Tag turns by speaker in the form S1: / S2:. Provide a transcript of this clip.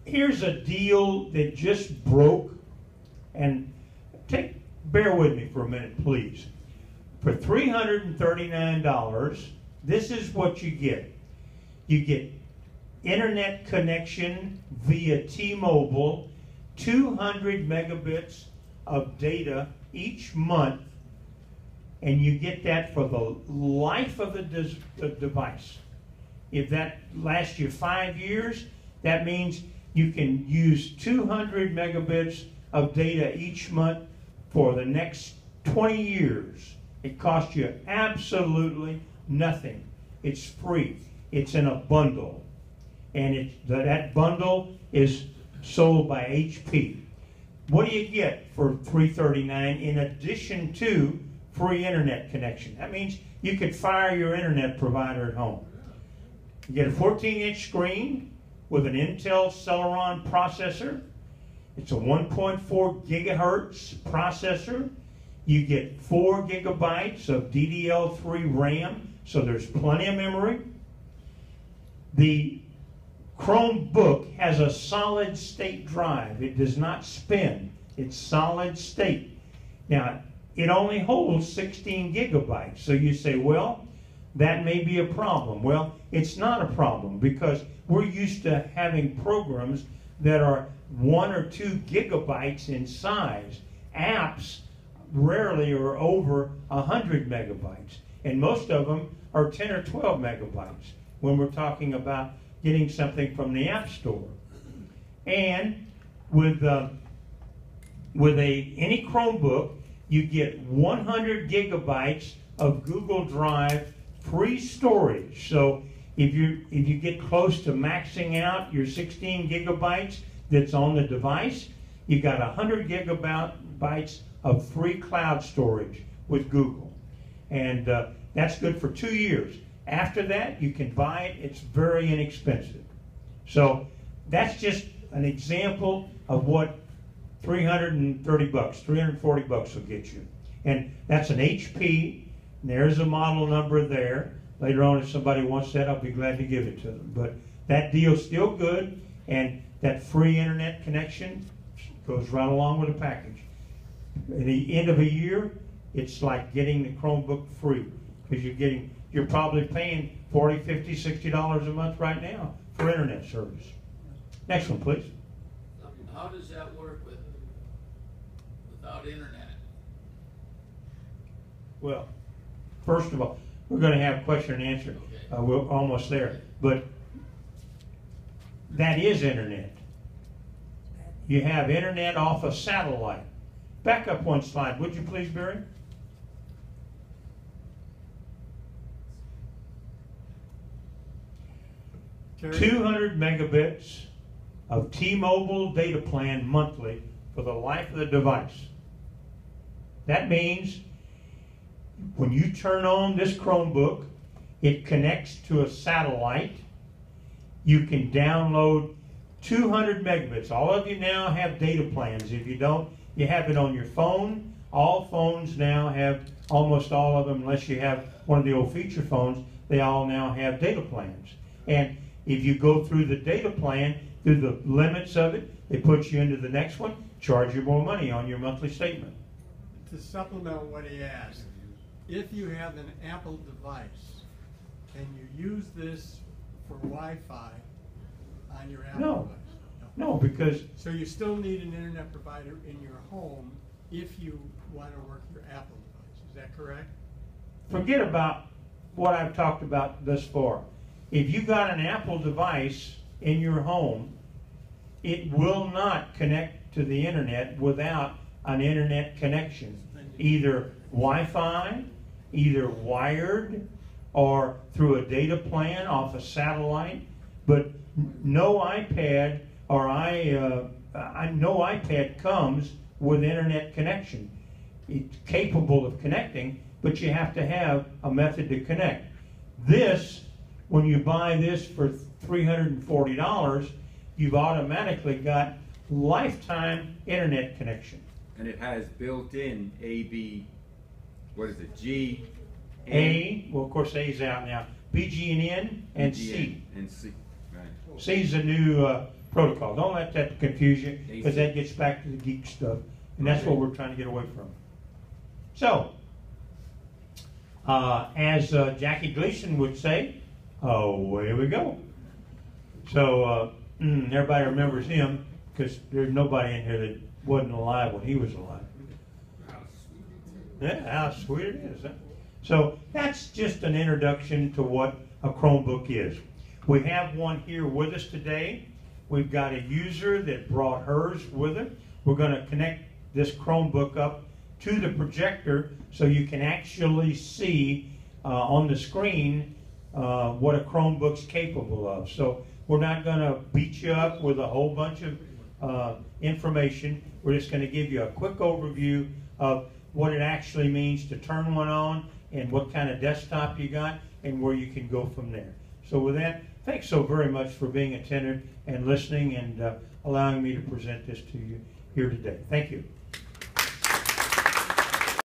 S1: here's a deal that just broke, and bear with me for a minute, please. For $339, this is what you get. You get internet connection via T-Mobile, 200 megabits of data each month, and you get that for the life of the device. If that lasts you 5 years, that means you can use 200 megabits of data each month for the next 20 years. It costs you absolutely nothing. It's free. It's in a bundle. And that bundle is sold by HP. What do you get for $339 in addition to free internet connection? That means you could fire your internet provider at home. You get a 14-inch screen with an Intel Celeron processor. It's a 1.4 gigahertz processor. You get 4 gigabytes of DDL3 RAM, so there's plenty of memory. The Chromebook has a solid state drive. It does not spin. It's solid state. Now, it only holds 16 gigabytes. So you say, well, that may be a problem. Well, it's not a problem because we're used to having programs that are 1 or 2 gigabytes in size. Apps rarely are over 100 megabytes, and most of them are 10 or 12 megabytes when we're talking about getting something from the App Store. And with any Chromebook, you get 100 gigabytes of Google Drive free storage. So if you get close to maxing out your 16 gigabytes that's on the device, you got 100 gigabytes of free cloud storage with Google. And that's good for 2 years. After that, you can buy it. It's very inexpensive. So that's just an example of what 330 bucks, 340 bucks will get you. And that's an HP. There's a model number there. Later on, if somebody wants that, I'll be glad to give it to them. But that deal's still good, and that free internet connection goes right along with the package. At the end of a year, it's like getting the Chromebook free, because you're probably paying $40, $50, $60 a month right now for internet service. Next one, please.
S2: How does that work without internet?
S1: Well, first of all, we're going to have question and answer.
S2: Okay.
S1: We're almost there. But that is internet. You have internet off a satellite. Back up one slide, would you please, Barry?
S3: Terry?
S1: 200 megabits of T-Mobile data plan monthly for the life of the device. That means when you turn on this Chromebook, it connects to a satellite. You can download 200 megabits. All of you now have data plans. If you don't, you have it on your phone. All phones now have, almost all of them, unless you have one of the old feature phones, they all now have data plans. And if you go through the data plan, through the limits of it, they put you into the next one, charge you more money on your monthly statement.
S3: To supplement what he asked, if you have an Apple device, can you use this for Wi-Fi on your Apple device?
S1: No, because...
S3: So you still need an internet provider in your home if you want to work your Apple device. Is that correct?
S1: Forget about what I've talked about thus far. If you got an Apple device in your home, it will not connect to the internet without an internet connection. Either Wi-Fi, either wired, or through a data plan off a satellite. But no iPad or no iPad comes with internet connection. It's capable of connecting, but you have to have a method to connect. This, when you buy this for $340, you've automatically got lifetime internet connection.
S4: And it has built-in AB, what is it, G,
S1: A, well, of course, A's out now. B, G, and N, and C.
S4: And C, right.
S1: C's a new protocol. Don't let that confuse you, because that gets back to the geek stuff, and that's what we're trying to get away from. So, as Jackie Gleason would say, away we go. So, everybody remembers him, because there's nobody in here that wasn't alive when he was alive. Yeah, how sweet it is. Huh? So that's just an introduction to what a Chromebook is. We have one here with us today. We've got a user that brought hers with her. We're going to connect this Chromebook up to the projector so you can actually see on the screen what a Chromebook's capable of. So we're not going to beat you up with a whole bunch of information. We're just going to give you a quick overview of what it actually means to turn one on and what kind of desktop you got and where you can go from there. So with that, thanks so very much for being attentive and listening and allowing me to present this to you here today. Thank you.